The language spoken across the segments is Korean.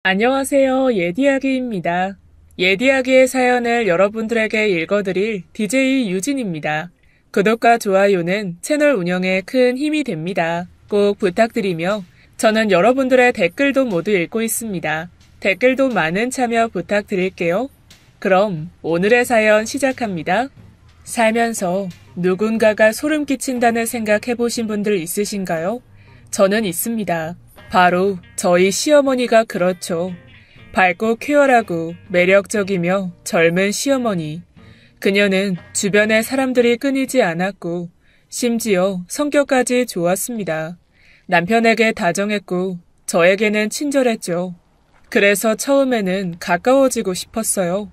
안녕하세요. 예디아기입니다. 예디아기의 사연을 여러분들에게 읽어드릴 DJ 유진입니다. 구독과 좋아요는 채널 운영에 큰 힘이 됩니다. 꼭 부탁드리며 저는 여러분들의 댓글도 모두 읽고 있습니다. 댓글도 많은 참여 부탁드릴게요. 그럼 오늘의 사연 시작합니다. 살면서 누군가가 소름 끼친다는 생각 해보신 분들 있으신가요? 저는 있습니다. 바로 저희 시어머니가 그렇죠. 밝고 쾌활하고 매력적이며 젊은 시어머니. 그녀는 주변의 사람들이 끊이지 않았고 심지어 성격까지 좋았습니다. 남편에게 다정했고 저에게는 친절했죠. 그래서 처음에는 가까워지고 싶었어요.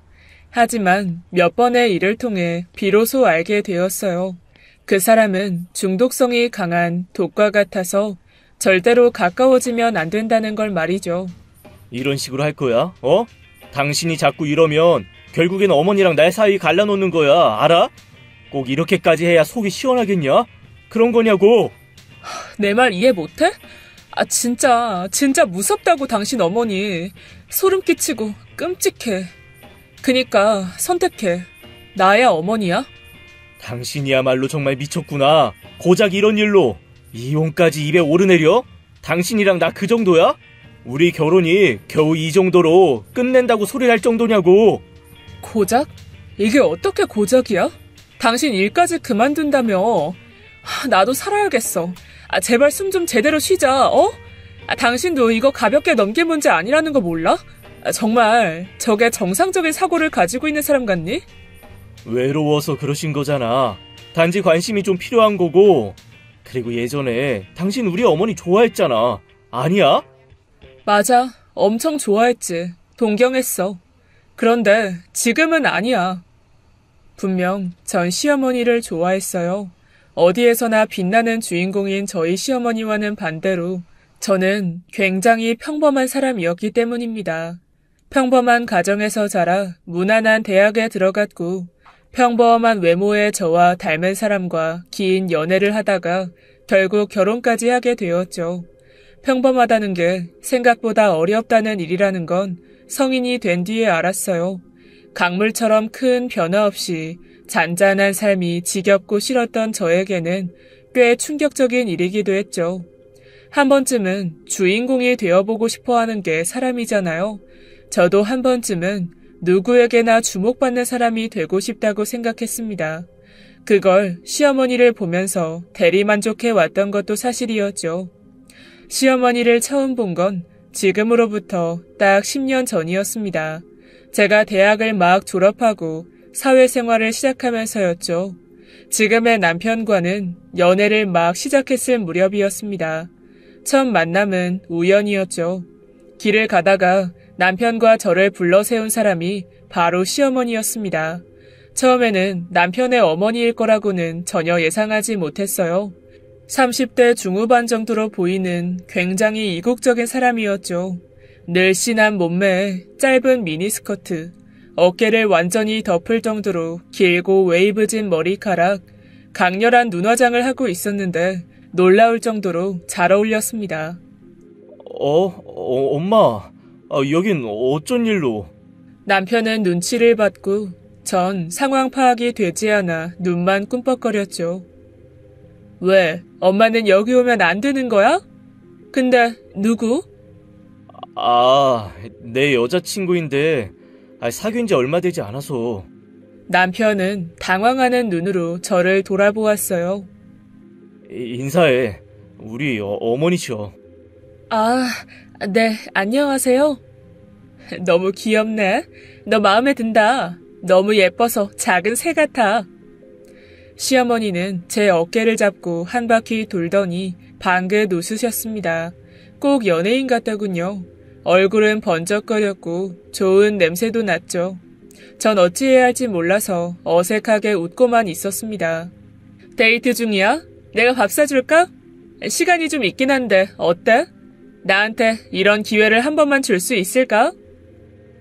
하지만 몇 번의 일을 통해 비로소 알게 되었어요. 그 사람은 중독성이 강한 독과 같아서 절대로 가까워지면 안 된다는 걸 말이죠. 이런 식으로 할 거야? 당신이 자꾸 이러면 결국엔 어머니랑 날 사이 갈라놓는 거야. 알아? 꼭 이렇게까지 해야 속이 시원하겠냐? 그런 거냐고. 내 말 이해 못해? 진짜 무섭다고 당신 어머니. 소름 끼치고 끔찍해. 그니까 선택해. 나야 어머니야? 당신이야말로 정말 미쳤구나. 고작 이런 일로 이혼까지 입에 오르내려? 당신이랑 나 그 정도야? 우리 결혼이 겨우 이 정도로 끝낸다고 소리할 정도냐고. 고작? 이게 어떻게 고작이야? 당신 일까지 그만둔다며. 나도 살아야겠어. 제발 숨 좀 제대로 쉬자, 어? 당신도 이거 가볍게 넘길 문제 아니라는 거 몰라? 정말 저게 정상적인 사고를 가지고 있는 사람 같니? 외로워서 그러신 거잖아. 단지 관심이 좀 필요한 거고. 그리고 예전에 당신 우리 어머니 좋아했잖아. 아니야? 맞아. 엄청 좋아했지. 동경했어. 그런데 지금은 아니야. 분명 전 시어머니를 좋아했어요. 어디에서나 빛나는 주인공인 저희 시어머니와는 반대로 저는 굉장히 평범한 사람이었기 때문입니다. 평범한 가정에서 자라 무난한 대학에 들어갔고 평범한 외모의 저와 닮은 사람과 긴 연애를 하다가 결국 결혼까지 하게 되었죠. 평범하다는 게 생각보다 어렵다는 일이라는 건 성인이 된 뒤에 알았어요. 강물처럼 큰 변화 없이 잔잔한 삶이 지겹고 싫었던 저에게는 꽤 충격적인 일이기도 했죠. 한 번쯤은 주인공이 되어보고 싶어하는 게 사람이잖아요. 저도 한 번쯤은 누구에게나 주목받는 사람이 되고 싶다고 생각했습니다. 그걸 시어머니를 보면서 대리만족해 왔던 것도 사실이었죠. 시어머니를 처음 본 건 지금으로부터 딱 10년 전이었습니다. 제가 대학을 막 졸업하고 사회생활을 시작하면서였죠. 지금의 남편과는 연애를 막 시작했을 무렵이었습니다. 첫 만남은 우연이었죠. 길을 가다가 남편과 저를 불러 세운 사람이 바로 시어머니였습니다. 처음에는 남편의 어머니일 거라고는 전혀 예상하지 못했어요. 30대 중후반 정도로 보이는 굉장히 이국적인 사람이었죠. 늘씬한 몸매에 짧은 미니스커트, 어깨를 완전히 덮을 정도로 길고 웨이브진 머리카락, 강렬한 눈화장을 하고 있었는데 놀라울 정도로 잘 어울렸습니다. 엄마. 여긴 어쩐 일로? 남편은 눈치를 받고 전 상황 파악이 되지 않아 눈만 꿈뻑거렸죠. 왜? 엄마는 여기 오면 안 되는 거야? 근데 누구? 내 여자친구인데 사귄 지 얼마 되지 않아서. 남편은 당황하는 눈으로 저를 돌아보았어요. 인사해. 우리 어머니셔. 네, 안녕하세요. 너무 귀엽네. 너 마음에 든다. 너무 예뻐서 작은 새 같아. 시어머니는 제 어깨를 잡고 한 바퀴 돌더니 방긋 웃으셨습니다. 꼭 연예인 같더군요. 얼굴은 번쩍거렸고 좋은 냄새도 났죠. 전 어찌해야 할지 몰라서 어색하게 웃고만 있었습니다. 데이트 중이야? 내가 밥 사줄까? 시간이 좀 있긴 한데 어때? 나한테 이런 기회를 한 번만 줄 수 있을까?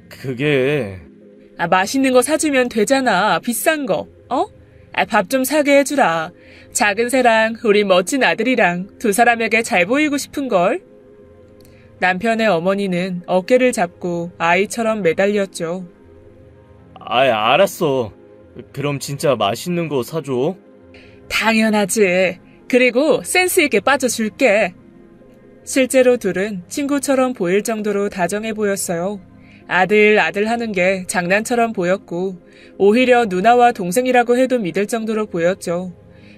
그게... 맛있는 거 사주면 되잖아. 비싼 거. 밥 좀 사게 해주라. 작은 새랑 우리 멋진 아들이랑 두 사람에게 잘 보이고 싶은걸. 남편의 어머니는 어깨를 잡고 아이처럼 매달렸죠. 알았어. 그럼 진짜 맛있는 거 사줘. 당연하지. 그리고 센스 있게 빠져줄게. 실제로 둘은 친구처럼 보일 정도로 다정해 보였어요. 아들 하는 게 장난처럼 보였고 오히려 누나와 동생이라고 해도 믿을 정도로 보였죠.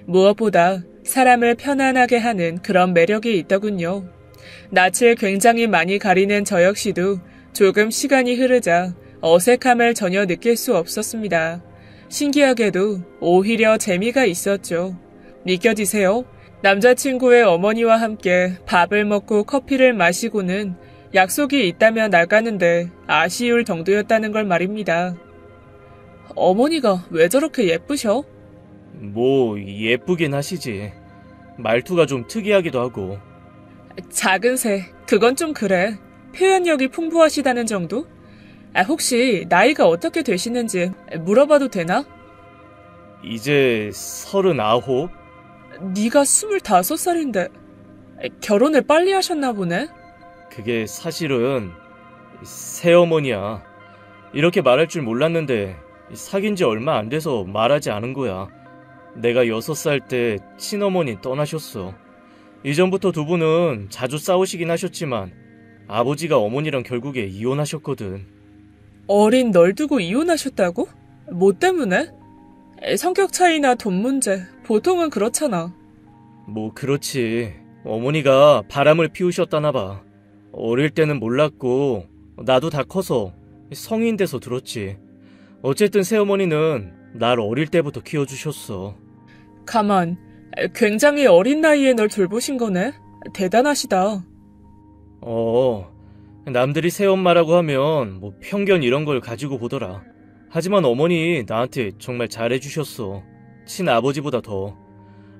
무엇보다 사람을 편안하게 하는 그런 매력이 있더군요. 낯을 굉장히 많이 가리는 저 역시도 조금 시간이 흐르자 어색함을 전혀 느낄 수 없었습니다. 신기하게도 오히려 재미가 있었죠. 믿겨지세요? 남자친구의 어머니와 함께 밥을 먹고 커피를 마시고는 약속이 있다며 나가는데 아쉬울 정도였다는 걸 말입니다. 어머니가 왜 저렇게 예쁘셔? 뭐 예쁘긴 하시지. 말투가 좀 특이하기도 하고. 작은 새, 그건 좀 그래. 표현력이 풍부하시다는 정도? 혹시 나이가 어떻게 되시는지 물어봐도 되나? 이제 39? 네가 25살인데 결혼을 빨리 하셨나 보네? 그게 사실은 새어머니야. 이렇게 말할 줄 몰랐는데 사귄 지 얼마 안 돼서 말하지 않은 거야. 내가 6살 때 친어머니 떠나셨어. 이전부터 두 분은 자주 싸우시긴 하셨지만 아버지가 어머니랑 결국에 이혼하셨거든. 어린 널 두고 이혼하셨다고? 뭐 때문에? 성격 차이나 돈 문제, 보통은 그렇잖아. 뭐 그렇지. 어머니가 바람을 피우셨다나 봐. 어릴 때는 몰랐고 나도 다 커서 성인 돼서 들었지. 어쨌든 새어머니는 날 어릴 때부터 키워주셨어. 가만, 굉장히 어린 나이에 널 돌보신 거네? 대단하시다. 남들이 새엄마라고 하면 뭐 편견 이런 걸 가지고 보더라. 하지만 어머니 나한테 정말 잘해주셨어. 친아버지보다 더.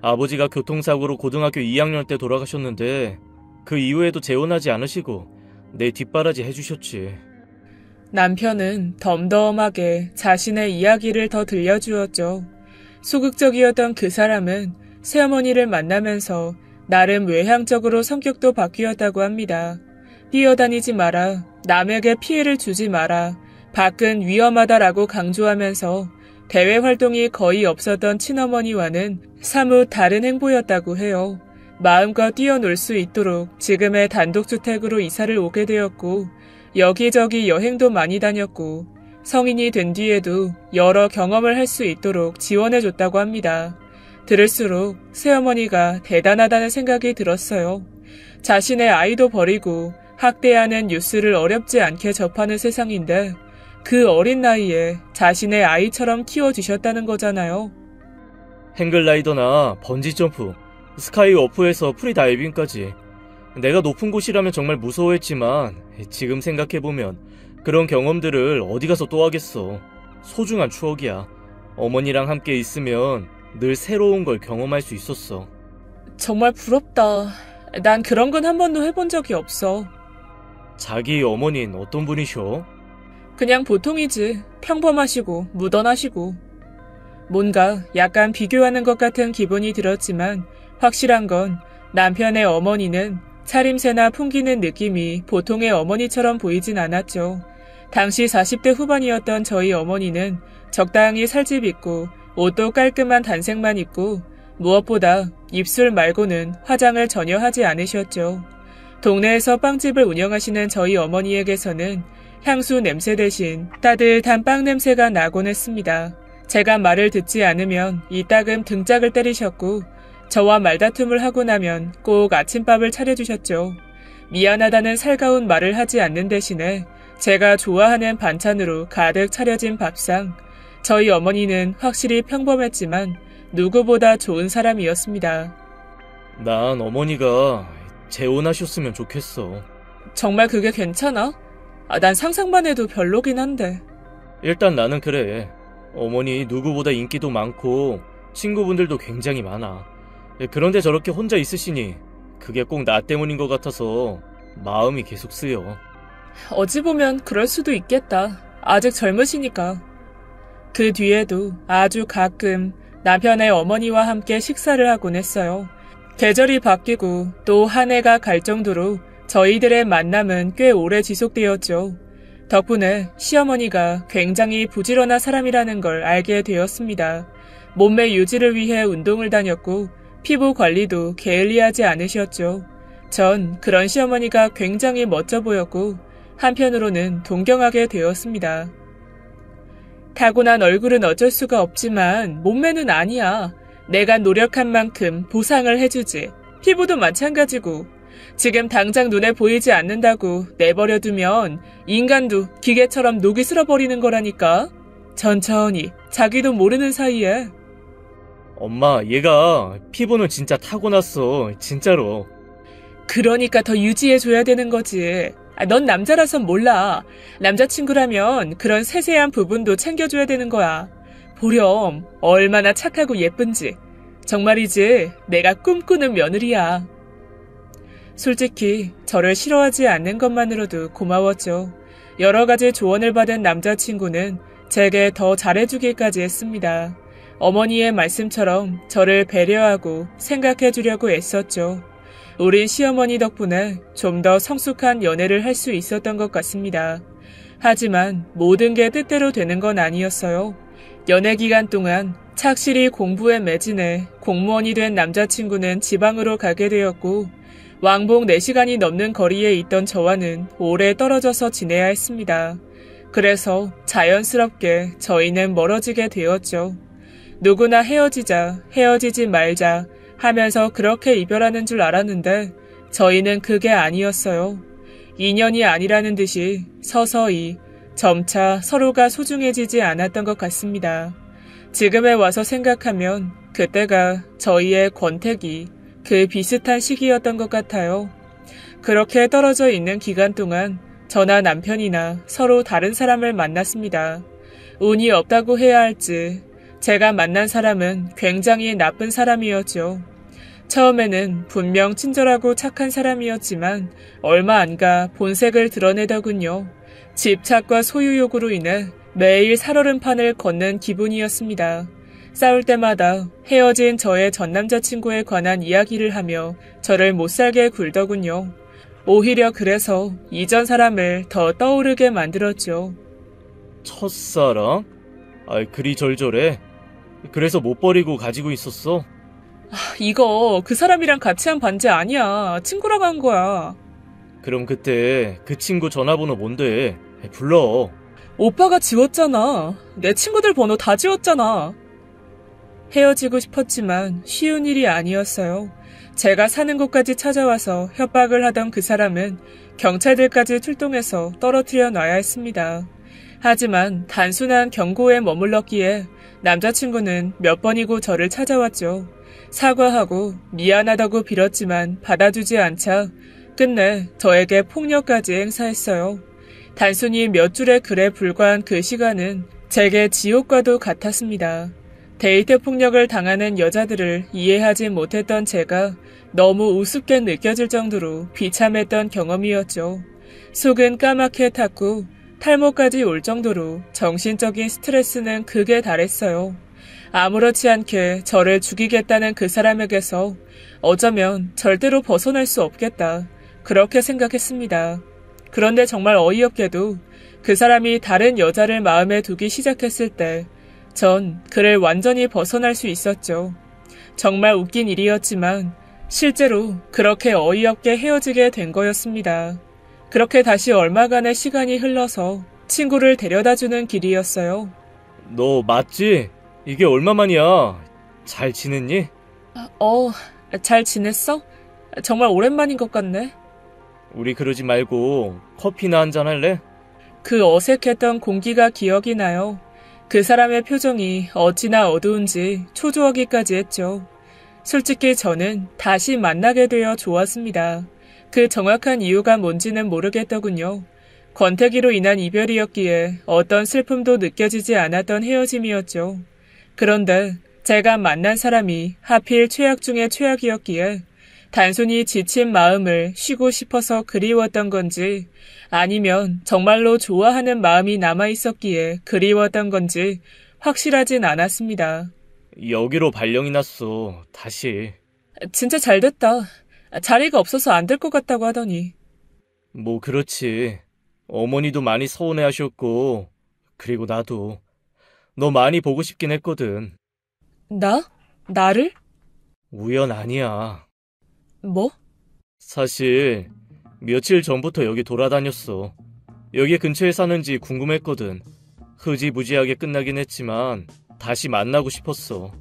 아버지가 교통사고로 고등학교 2학년 때 돌아가셨는데 그 이후에도 재혼하지 않으시고 내 뒷바라지 해주셨지. 남편은 덤덤하게 자신의 이야기를 더 들려주었죠. 소극적이었던 그 사람은 새어머니를 만나면서 나름 외향적으로 성격도 바뀌었다고 합니다. 뛰어다니지 마라, 남에게 피해를 주지 마라, 밖은 위험하다라고 강조하면서 대외 활동이 거의 없었던 친어머니와는 사뭇 다른 행보였다고 해요. 마음껏 뛰어놀 수 있도록 지금의 단독주택으로 이사를 오게 되었고 여기저기 여행도 많이 다녔고 성인이 된 뒤에도 여러 경험을 할 수 있도록 지원해줬다고 합니다. 들을수록 새어머니가 대단하다는 생각이 들었어요. 자신의 아이도 버리고 학대하는 뉴스를 어렵지 않게 접하는 세상인데 그 어린 나이에 자신의 아이처럼 키워주셨다는 거잖아요. 행글라이더나 번지점프, 스카이워프에서 프리다이빙까지. 내가 높은 곳이라면 정말 무서워했지만 지금 생각해보면 그런 경험들을 어디 가서 또 하겠어. 소중한 추억이야. 어머니랑 함께 있으면 늘 새로운 걸 경험할 수 있었어. 정말 부럽다. 난 그런 건 한 번도 해본 적이 없어. 자기 어머니는 어떤 분이셔? 그냥 보통이지. 평범하시고 무던하시고. 뭔가 약간 비교하는 것 같은 기분이 들었지만 확실한 건 남편의 어머니는 차림새나 풍기는 느낌이 보통의 어머니처럼 보이진 않았죠. 당시 40대 후반이었던 저희 어머니는 적당히 살집 있고 옷도 깔끔한 단색만 입고 무엇보다 입술 말고는 화장을 전혀 하지 않으셨죠. 동네에서 빵집을 운영하시는 저희 어머니에게서는 향수 냄새 대신 따뜻한 빵 냄새가 나곤 했습니다. 제가 말을 듣지 않으면 이따금 등짝을 때리셨고 저와 말다툼을 하고 나면 꼭 아침밥을 차려주셨죠. 미안하다는 살가운 말을 하지 않는 대신에 제가 좋아하는 반찬으로 가득 차려진 밥상. 저희 어머니는 확실히 평범했지만 누구보다 좋은 사람이었습니다. 난 어머니가 재혼하셨으면 좋겠어. 정말 그게 괜찮아? 난 상상만 해도 별로긴 한데. 일단 나는 그래. 어머니 누구보다 인기도 많고 친구분들도 굉장히 많아. 그런데 저렇게 혼자 있으시니 그게 꼭 나 때문인 것 같아서 마음이 계속 쓰여. 어찌 보면 그럴 수도 있겠다. 아직 젊으시니까. 그 뒤에도 아주 가끔 남편의 어머니와 함께 식사를 하곤 했어요. 계절이 바뀌고 또 한 해가 갈 정도로 저희들의 만남은 꽤 오래 지속되었죠. 덕분에 시어머니가 굉장히 부지런한 사람이라는 걸 알게 되었습니다. 몸매 유지를 위해 운동을 다녔고 피부 관리도 게을리하지 않으셨죠. 전 그런 시어머니가 굉장히 멋져 보였고 한편으로는 동경하게 되었습니다. 타고난 얼굴은 어쩔 수가 없지만 몸매는 아니야. 내가 노력한 만큼 보상을 해주지. 피부도 마찬가지고. 지금 당장 눈에 보이지 않는다고 내버려두면 인간도 기계처럼 녹이 슬어버리는 거라니까. 천천히 자기도 모르는 사이에. 엄마, 얘가 피부는 진짜 타고났어. 진짜로. 그러니까 더 유지해줘야 되는 거지. 넌 남자라선 몰라. 남자친구라면 그런 세세한 부분도 챙겨줘야 되는 거야. 보렴, 얼마나 착하고 예쁜지. 정말이지, 내가 꿈꾸는 며느리야. 솔직히 저를 싫어하지 않는 것만으로도 고마웠죠. 여러 가지 조언을 받은 남자친구는 제게 더 잘해주기까지 했습니다. 어머니의 말씀처럼 저를 배려하고 생각해주려고 애썼죠. 우린 시어머니 덕분에 좀 더 성숙한 연애를 할 수 있었던 것 같습니다. 하지만 모든 게 뜻대로 되는 건 아니었어요. 연애 기간 동안 착실히 공부에 매진해 공무원이 된 남자친구는 지방으로 가게 되었고 왕복 4시간이 넘는 거리에 있던 저와는 오래 떨어져서 지내야 했습니다. 그래서 자연스럽게 저희는 멀어지게 되었죠. 누구나 헤어지자, 헤어지지 말자 하면서 그렇게 이별하는 줄 알았는데 저희는 그게 아니었어요. 인연이 아니라는 듯이 서서히 점차 서로가 소중해지지 않았던 것 같습니다. 지금에 와서 생각하면 그때가 저희의 권태기, 그 비슷한 시기였던 것 같아요. 그렇게 떨어져 있는 기간 동안 저나 남편이나 서로 다른 사람을 만났습니다. 운이 없다고 해야 할지 제가 만난 사람은 굉장히 나쁜 사람이었죠. 처음에는 분명 친절하고 착한 사람이었지만 얼마 안 가 본색을 드러내더군요. 집착과 소유욕으로 인해 매일 살얼음판을 걷는 기분이었습니다. 싸울 때마다 헤어진 저의 전 남자친구에 관한 이야기를 하며 저를 못살게 굴더군요. 오히려 그래서 이전 사람을 더 떠오르게 만들었죠. 첫사랑? 그리 절절해. 그래서 못 버리고 가지고 있었어? 이거 그 사람이랑 같이 한 반지 아니야. 친구랑 한 거야. 그럼 그때 그 친구 전화번호 뭔데? 불러. 오빠가 지웠잖아. 내 친구들 번호 다 지웠잖아. 헤어지고 싶었지만 쉬운 일이 아니었어요. 제가 사는 곳까지 찾아와서 협박을 하던 그 사람은 경찰들까지 출동해서 떨어뜨려 놔야 했습니다. 하지만 단순한 경고에 머물렀기에 남자친구는 몇 번이고 저를 찾아왔죠. 사과하고 미안하다고 빌었지만 받아주지 않자 끝내 저에게 폭력까지 행사했어요. 단순히 몇 줄의 글에 불과한 그 시간은 제게 지옥과도 같았습니다. 데이트 폭력을 당하는 여자들을 이해하지 못했던 제가 너무 우습게 느껴질 정도로 비참했던 경험이었죠. 속은 까맣게 탔고 탈모까지 올 정도로 정신적인 스트레스는 극에 달했어요. 아무렇지 않게 저를 죽이겠다는 그 사람에게서 어쩌면 절대로 벗어날 수 없겠다. 그렇게 생각했습니다. 그런데 정말 어이없게도 그 사람이 다른 여자를 마음에 두기 시작했을 때 전 그를 완전히 벗어날 수 있었죠. 정말 웃긴 일이었지만 실제로 그렇게 어이없게 헤어지게 된 거였습니다. 그렇게 다시 얼마간의 시간이 흘러서 친구를 데려다주는 길이었어요. 너 맞지? 이게 얼마만이야? 잘 지냈니? 잘 지냈어? 정말 오랜만인 것 같네. 우리 그러지 말고 커피나 한잔 할래? 그 어색했던 공기가 기억이 나요. 그 사람의 표정이 어찌나 어두운지 초조하기까지 했죠. 솔직히 저는 다시 만나게 되어 좋았습니다. 그 정확한 이유가 뭔지는 모르겠더군요. 권태기로 인한 이별이었기에 어떤 슬픔도 느껴지지 않았던 헤어짐이었죠. 그런데 제가 만난 사람이 하필 최악 중에 최악이었기에 단순히 지친 마음을 쉬고 싶어서 그리웠던 건지 아니면 정말로 좋아하는 마음이 남아있었기에 그리웠던 건지 확실하진 않았습니다. 여기로 발령이 났어. 다시. 진짜 잘 됐다. 자리가 없어서 안 될 것 같다고 하더니. 뭐 그렇지. 어머니도 많이 서운해하셨고, 그리고 나도 너 많이 보고 싶긴 했거든. 나? 나를? 우연 아니야. 뭐? 사실 며칠 전부터 여기 돌아다녔어. 여기 근처에 사는지 궁금했거든. 흐지부지하게 끝나긴 했지만 다시 만나고 싶었어.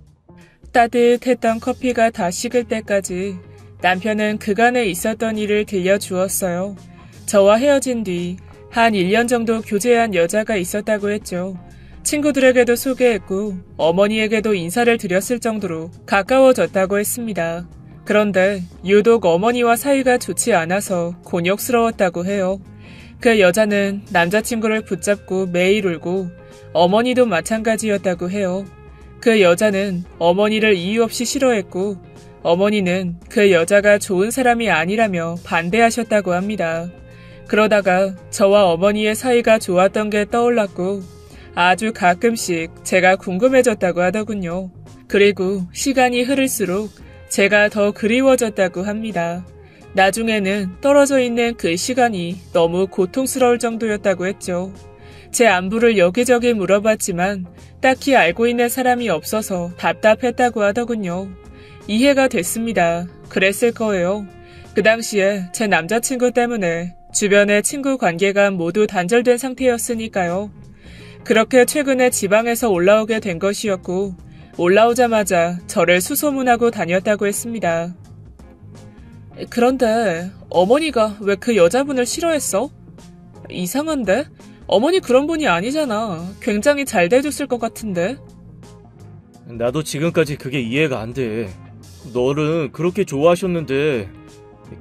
따뜻했던 커피가 다 식을 때까지 남편은 그간에 있었던 일을 들려주었어요. 저와 헤어진 뒤 한 1년 정도 교제한 여자가 있었다고 했죠. 친구들에게도 소개했고 어머니에게도 인사를 드렸을 정도로 가까워졌다고 했습니다. 그런데 유독 어머니와 사이가 좋지 않아서 곤욕스러웠다고 해요. 그 여자는 남자친구를 붙잡고 매일 울고 어머니도 마찬가지였다고 해요. 그 여자는 어머니를 이유 없이 싫어했고 어머니는 그 여자가 좋은 사람이 아니라며 반대하셨다고 합니다. 그러다가 저와 어머니의 사이가 좋았던 게 떠올랐고 아주 가끔씩 제가 궁금해졌다고 하더군요. 그리고 시간이 흐를수록 제가 더 그리워졌다고 합니다. 나중에는 떨어져 있는 그 시간이 너무 고통스러울 정도였다고 했죠. 제 안부를 여기저기 물어봤지만 딱히 알고 있는 사람이 없어서 답답했다고 하더군요. 이해가 됐습니다. 그랬을 거예요. 그 당시에 제 남자친구 때문에 주변의 친구 관계가 모두 단절된 상태였으니까요. 그렇게 최근에 지방에서 올라오게 된 것이었고 올라오자마자 저를 수소문하고 다녔다고 했습니다. 그런데 어머니가 왜 그 여자분을 싫어했어? 이상한데? 어머니 그런 분이 아니잖아. 굉장히 잘 대해줬을 것 같은데. 나도 지금까지 그게 이해가 안 돼. 너를 그렇게 좋아하셨는데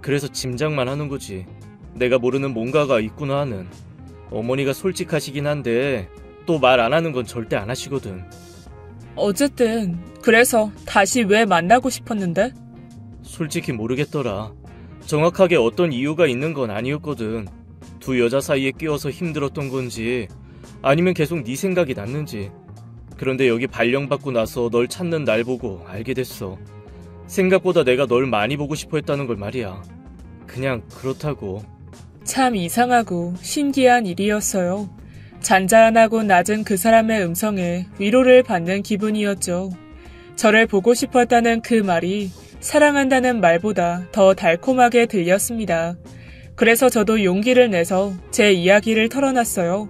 그래서 짐작만 하는 거지. 내가 모르는 뭔가가 있구나 하는. 어머니가 솔직하시긴 한데 또 말 안 하는 건 절대 안 하시거든. 어쨌든 그래서 다시 왜 만나고 싶었는데? 솔직히 모르겠더라. 정확하게 어떤 이유가 있는 건 아니었거든. 두 여자 사이에 끼어서 힘들었던 건지 아니면 계속 네 생각이 났는지. 그런데 여기 발령받고 나서 널 찾는 날 보고 알게 됐어. 생각보다 내가 널 많이 보고 싶어 했다는 걸 말이야. 그냥 그렇다고. 참 이상하고 신기한 일이었어요. 잔잔하고 낮은 그 사람의 음성에 위로를 받는 기분이었죠. 저를 보고 싶었다는 그 말이 사랑한다는 말보다 더 달콤하게 들렸습니다. 그래서 저도 용기를 내서 제 이야기를 털어놨어요.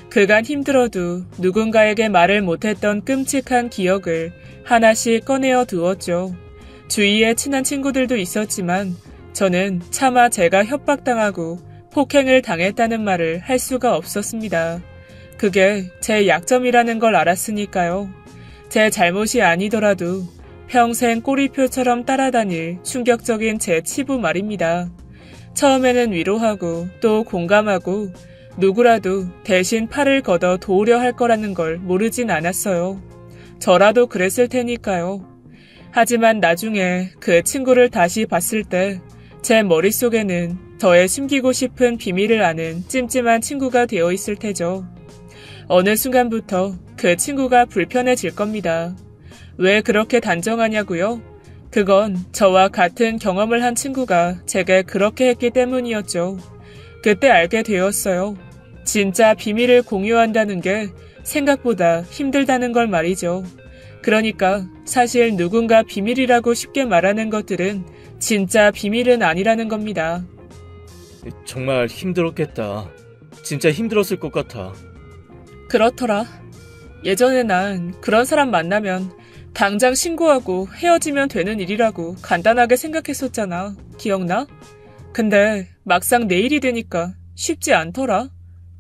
그간 힘들어도 누군가에게 말을 못했던 끔찍한 기억을 하나씩 꺼내어 두었죠. 주위에 친한 친구들도 있었지만 저는 차마 제가 협박당하고 폭행을 당했다는 말을 할 수가 없었습니다. 그게 제 약점이라는 걸 알았으니까요. 제 잘못이 아니더라도 평생 꼬리표처럼 따라다닐 충격적인 제 치부 말입니다. 처음에는 위로하고 또 공감하고 누구라도 대신 팔을 걷어 도우려 할 거라는 걸 모르진 않았어요. 저라도 그랬을 테니까요. 하지만 나중에 그 친구를 다시 봤을 때 제 머릿속에는 저의 숨기고 싶은 비밀을 아는 찜찜한 친구가 되어 있을 테죠. 어느 순간부터 그 친구가 불편해질 겁니다. 왜 그렇게 단정하냐고요? 그건 저와 같은 경험을 한 친구가 제게 그렇게 했기 때문이었죠. 그때 알게 되었어요. 진짜 비밀을 공유한다는 게 생각보다 힘들다는 걸 말이죠. 그러니까 사실 누군가 비밀이라고 쉽게 말하는 것들은 진짜 비밀은 아니라는 겁니다. 정말 힘들었겠다. 진짜 힘들었을 것 같아. 그렇더라. 예전에 난 그런 사람 만나면 당장 신고하고 헤어지면 되는 일이라고 간단하게 생각했었잖아. 기억나? 근데 막상 내일이 되니까 쉽지 않더라.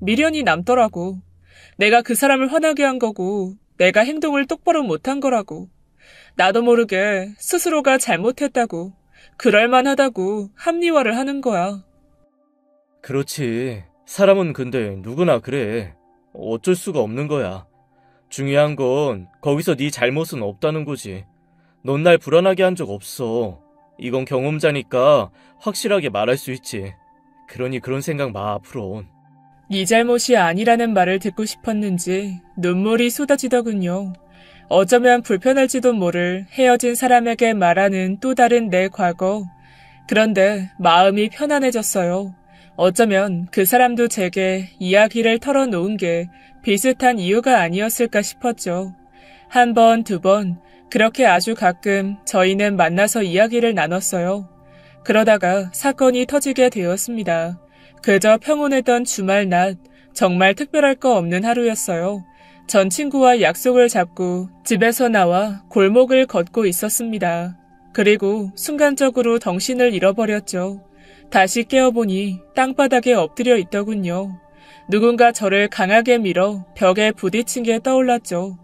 미련이 남더라고. 내가 그 사람을 화나게 한 거고 내가 행동을 똑바로 못한 거라고. 나도 모르게 스스로가 잘못했다고 그럴만하다고 합리화를 하는 거야. 그렇지. 사람은 근데 누구나 그래. 어쩔 수가 없는 거야. 중요한 건 거기서 네 잘못은 없다는 거지. 넌 날 불안하게 한 적 없어. 이건 경험자니까 확실하게 말할 수 있지. 그러니 그런 생각 마, 앞으론. 네 잘못이 아니라는 말을 듣고 싶었는지 눈물이 쏟아지더군요. 어쩌면 불편할지도 모를 헤어진 사람에게 말하는 또 다른 내 과거. 그런데 마음이 편안해졌어요. 어쩌면 그 사람도 제게 이야기를 털어놓은 게 비슷한 이유가 아니었을까 싶었죠. 한 번, 두 번, 그렇게 아주 가끔 저희는 만나서 이야기를 나눴어요. 그러다가 사건이 터지게 되었습니다. 그저 평온했던 주말 낮, 정말 특별할 거 없는 하루였어요. 전 친구와 약속을 잡고 집에서 나와 골목을 걷고 있었습니다. 그리고 순간적으로 정신을 잃어버렸죠. 다시 깨어보니 땅바닥에 엎드려 있더군요. 누군가 저를 강하게 밀어 벽에 부딪힌 게 떠올랐죠.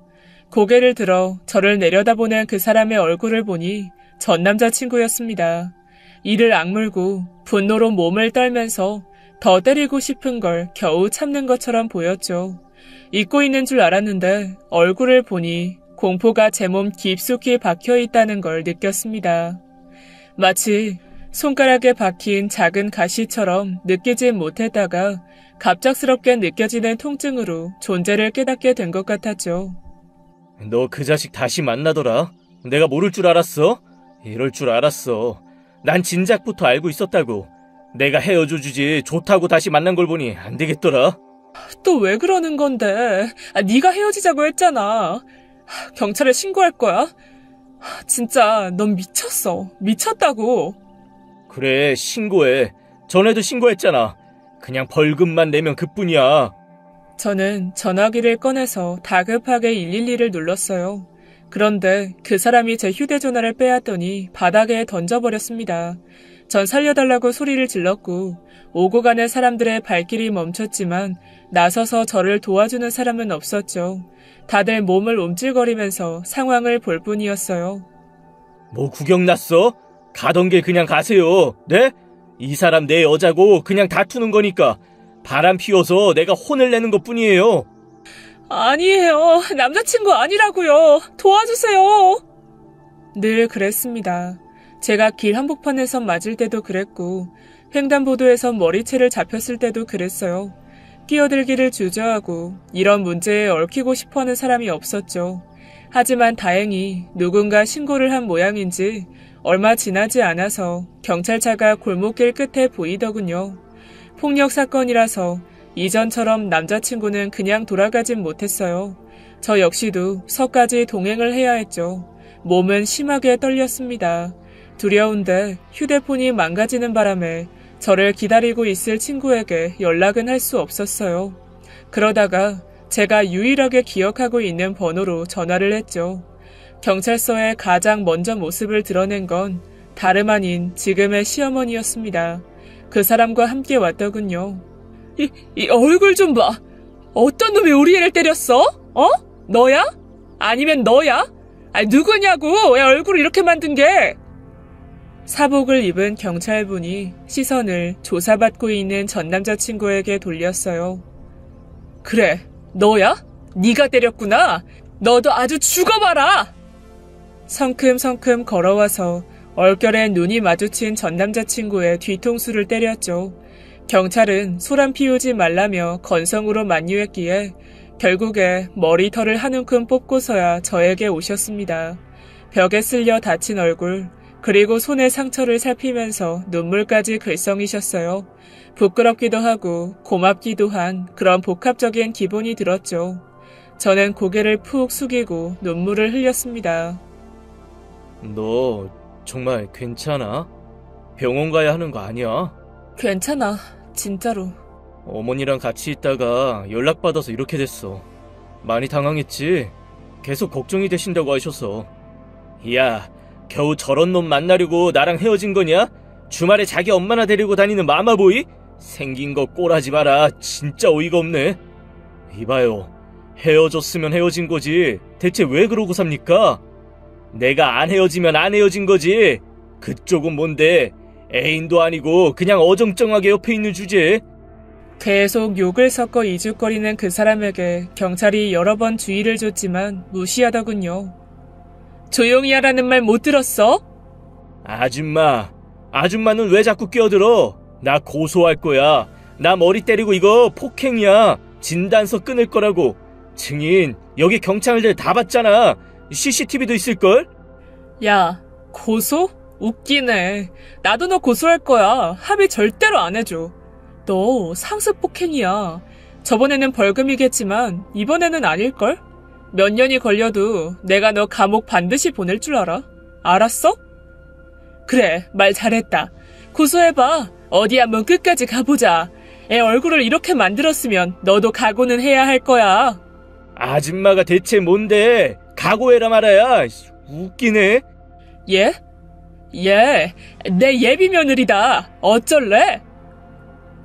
고개를 들어 저를 내려다보는 그 사람의 얼굴을 보니 전 남자친구였습니다. 이를 악물고 분노로 몸을 떨면서 더 때리고 싶은 걸 겨우 참는 것처럼 보였죠. 잊고 있는 줄 알았는데 얼굴을 보니 공포가 제 몸 깊숙이 박혀 있다는 걸 느꼈습니다. 마치 손가락에 박힌 작은 가시처럼 느끼지 못했다가 갑작스럽게 느껴지는 통증으로 존재를 깨닫게 된 것 같았죠. 너 그 자식 다시 만나더라. 내가 모를 줄 알았어? 이럴 줄 알았어. 난 진작부터 알고 있었다고. 내가 헤어져 주지 좋다고 다시 만난 걸 보니 안 되겠더라. 또 왜 그러는 건데? 네가 헤어지자고 했잖아. 경찰에 신고할 거야? 진짜 넌 미쳤어. 미쳤다고. 그래, 신고해. 전에도 신고했잖아. 그냥 벌금만 내면 그뿐이야. 저는 전화기를 꺼내서 다급하게 112를 눌렀어요. 그런데 그 사람이 제 휴대전화를 빼앗더니 바닥에 던져버렸습니다. 전 살려달라고 소리를 질렀고 오고 가는 사람들의 발길이 멈췄지만 나서서 저를 도와주는 사람은 없었죠. 다들 몸을 움찔거리면서 상황을 볼 뿐이었어요. 뭐 구경 났어? 가던 길 그냥 가세요. 네? 이 사람 내 여자고 그냥 다투는 거니까 바람 피워서 내가 혼을 내는 것뿐이에요. 아니에요. 남자친구 아니라고요. 도와주세요. 늘 그랬습니다. 제가 길 한복판에서 맞을 때도 그랬고 횡단보도에서 머리채를 잡혔을 때도 그랬어요. 끼어들기를 주저하고 이런 문제에 얽히고 싶어하는 사람이 없었죠. 하지만 다행히 누군가 신고를 한 모양인지 얼마 지나지 않아서 경찰차가 골목길 끝에 보이더군요. 폭력 사건이라서 이전처럼 남자친구는 그냥 돌아가진 못했어요. 저 역시도 서까지 동행을 해야 했죠. 몸은 심하게 떨렸습니다. 두려운데 휴대폰이 망가지는 바람에 저를 기다리고 있을 친구에게 연락은 할 수 없었어요. 그러다가 제가 유일하게 기억하고 있는 번호로 전화를 했죠. 경찰서에 가장 먼저 모습을 드러낸 건 다름 아닌 지금의 시어머니였습니다. 그 사람과 함께 왔더군요. 이 얼굴 좀 봐. 어떤 놈이 우리 애를 때렸어? 어? 너야? 아니면 너야? 아니 누구냐고 왜 얼굴을 이렇게 만든 게? 사복을 입은 경찰분이 시선을 조사받고 있는 전 남자친구에게 돌렸어요. 그래, 너야? 네가 때렸구나. 너도 아주 죽어봐라. 성큼성큼 걸어와서 얼결에 눈이 마주친 전 남자친구의 뒤통수를 때렸죠. 경찰은 소란 피우지 말라며 건성으로 만류했기에 결국에 머리털을 한 움큼 뽑고서야 저에게 오셨습니다. 벽에 쓸려 다친 얼굴, 그리고 손의 상처를 살피면서 눈물까지 글썽이셨어요. 부끄럽기도 하고 고맙기도 한 그런 복합적인 기분이 들었죠. 저는 고개를 푹 숙이고 눈물을 흘렸습니다. 너 정말 괜찮아? 병원 가야 하는 거 아니야? 괜찮아, 진짜로. 어머니랑 같이 있다가 연락받아서 이렇게 됐어. 많이 당황했지? 계속 걱정이 되신다고 하셔서. 야, 겨우 저런 놈 만나려고 나랑 헤어진 거냐? 주말에 자기 엄마나 데리고 다니는 마마보이? 생긴 거 꼴하지 마라. 진짜 어이가 없네. 이봐요. 헤어졌으면 헤어진 거지. 대체 왜 그러고 삽니까? 내가 안 헤어지면 안 헤어진 거지. 그쪽은 뭔데? 애인도 아니고 그냥 어정쩡하게 옆에 있는 주제. 계속 욕을 섞어 이죽거리는 그 사람에게 경찰이 여러 번 주의를 줬지만 무시하더군요. 조용히 하라는 말 못 들었어? 아줌마는 왜 자꾸 끼어들어? 나 고소할 거야. 나 머리 때리고 이거 폭행이야. 진단서 끊을 거라고. 증인 여기 경찰들 다 봤잖아. CCTV도 있을걸? 야, 고소? 웃기네. 나도 너 고소할 거야. 합의 절대로 안 해줘. 너 상습 폭행이야. 저번에는 벌금이겠지만 이번에는 아닐걸? 몇 년이 걸려도 내가 너 감옥 반드시 보낼 줄 알아. 알았어? 그래, 말 잘했다. 고소해봐. 어디 한번 끝까지 가보자. 애 얼굴을 이렇게 만들었으면 너도 각오는 해야 할 거야. 아줌마가 대체 뭔데? 각오해라 말아야. 웃기네. 예? 내 예비 며느리다. 어쩔래?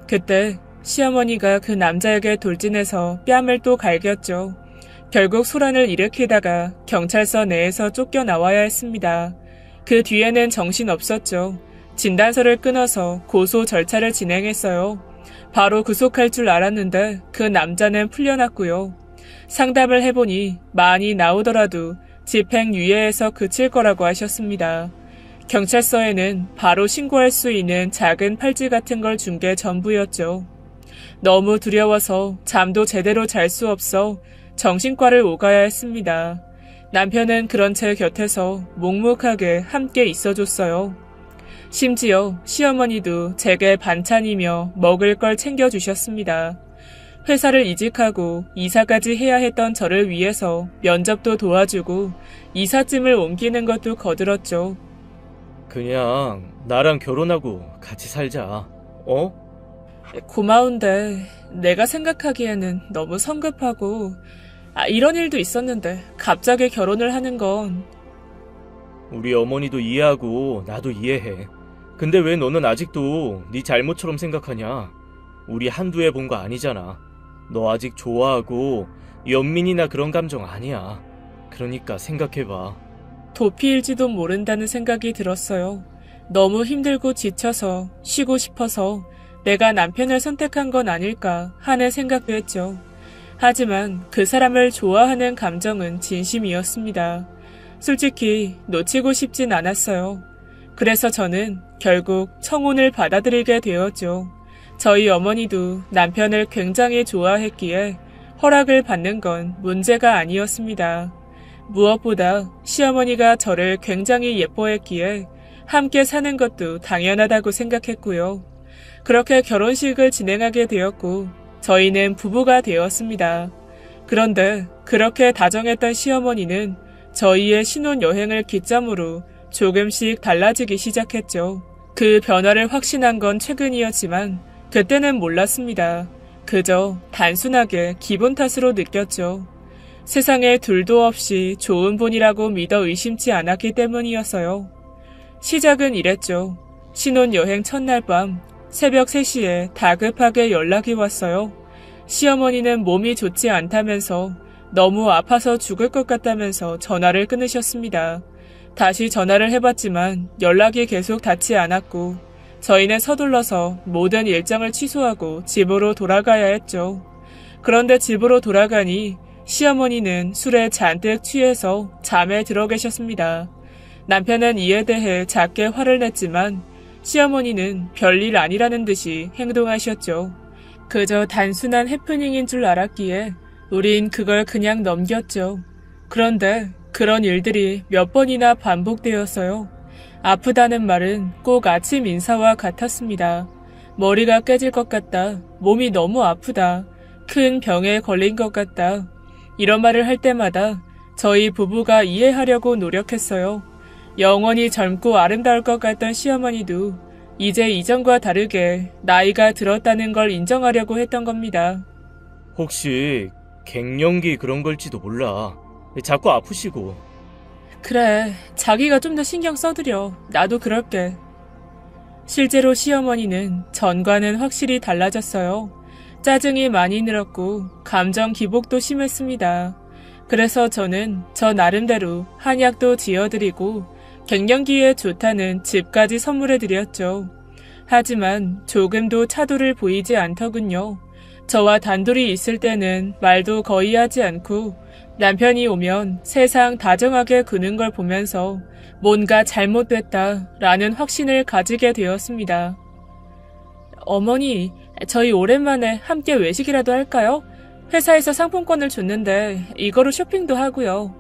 그때 시어머니가 그 남자에게 돌진해서 뺨을 또 갈겼죠. 결국 소란을 일으키다가 경찰서 내에서 쫓겨나와야 했습니다. 그 뒤에는 정신없었죠. 진단서를 끊어서 고소 절차를 진행했어요. 바로 구속할 줄 알았는데 그 남자는 풀려났고요. 상담을 해보니 많이 나오더라도 집행유예에서 그칠 거라고 하셨습니다. 경찰서에는 바로 신고할 수 있는 작은 팔찌 같은 걸 준 게 전부였죠. 너무 두려워서 잠도 제대로 잘 수 없어 정신과를 오가야 했습니다. 남편은 그런 제 곁에서 묵묵하게 함께 있어줬어요. 심지어 시어머니도 제게 반찬이며 먹을 걸 챙겨주셨습니다. 회사를 이직하고 이사까지 해야 했던 저를 위해서 면접도 도와주고 이삿짐을 옮기는 것도 거들었죠. 그냥 나랑 결혼하고 같이 살자. 고마운데 내가 생각하기에는 너무 성급하고 이런 일도 있었는데 갑자기 결혼을 하는 건. 우리 어머니도 이해하고 나도 이해해. 근데 왜 너는 아직도 네 잘못처럼 생각하냐? 우리 한두 해 본 거 아니잖아. 너 아직 좋아하고 연민이나 그런 감정 아니야. 그러니까 생각해봐. 도피일지도 모른다는 생각이 들었어요. 너무 힘들고 지쳐서 쉬고 싶어서 내가 남편을 선택한 건 아닐까 하는 생각도 했죠. 하지만 그 사람을 좋아하는 감정은 진심이었습니다. 솔직히 놓치고 싶진 않았어요. 그래서 저는 결국 청혼을 받아들이게 되었죠. 저희 어머니도 남편을 굉장히 좋아했기에 허락을 받는 건 문제가 아니었습니다. 무엇보다 시어머니가 저를 굉장히 예뻐했기에 함께 사는 것도 당연하다고 생각했고요. 그렇게 결혼식을 진행하게 되었고 저희는 부부가 되었습니다. 그런데 그렇게 다정했던 시어머니는 저희의 신혼여행을 기점으로 조금씩 달라지기 시작했죠. 그 변화를 확신한 건 최근이었지만 그때는 몰랐습니다. 그저 단순하게 기분 탓으로 느꼈죠. 세상에 둘도 없이 좋은 분이라고 믿어 의심치 않았기 때문이었어요. 시작은 이랬죠. 신혼여행 첫날 밤 새벽 3시에 다급하게 연락이 왔어요. 시어머니는 몸이 좋지 않다면서 너무 아파서 죽을 것 같다면서 전화를 끊으셨습니다. 다시 전화를 해봤지만 연락이 계속 닿지 않았고 저희는 서둘러서 모든 일정을 취소하고 집으로 돌아가야 했죠. 그런데 집으로 돌아가니 시어머니는 술에 잔뜩 취해서 잠에 들어 계셨습니다. 남편은 이에 대해 작게 화를 냈지만 시어머니는 별일 아니라는 듯이 행동하셨죠. 그저 단순한 해프닝인 줄 알았기에 우린 그걸 그냥 넘겼죠. 그런데 그런 일들이 몇 번이나 반복되었어요. 아프다는 말은 꼭 아침 인사와 같았습니다. 머리가 깨질 것 같다. 몸이 너무 아프다. 큰 병에 걸린 것 같다. 이런 말을 할 때마다 저희 부부가 이해하려고 노력했어요. 영원히 젊고 아름다울 것 같던 시어머니도 이제 이전과 다르게 나이가 들었다는 걸 인정하려고 했던 겁니다. 혹시 갱년기 그런 걸지도 몰라. 자꾸 아프시고. 그래, 자기가 좀 더 신경 써드려. 나도 그럴게. 실제로 시어머니는 전과는 확실히 달라졌어요. 짜증이 많이 늘었고 감정 기복도 심했습니다. 그래서 저는 저 나름대로 한약도 지어드리고 갱년기에 좋다는 집까지 선물해드렸죠. 하지만 조금도 차도를 보이지 않더군요. 저와 단둘이 있을 때는 말도 거의 하지 않고 남편이 오면 세상 다정하게 구는 걸 보면서 뭔가 잘못됐다라는 확신을 가지게 되었습니다. 어머니, 저희 오랜만에 함께 외식이라도 할까요? 회사에서 상품권을 줬는데 이거로 쇼핑도 하고요.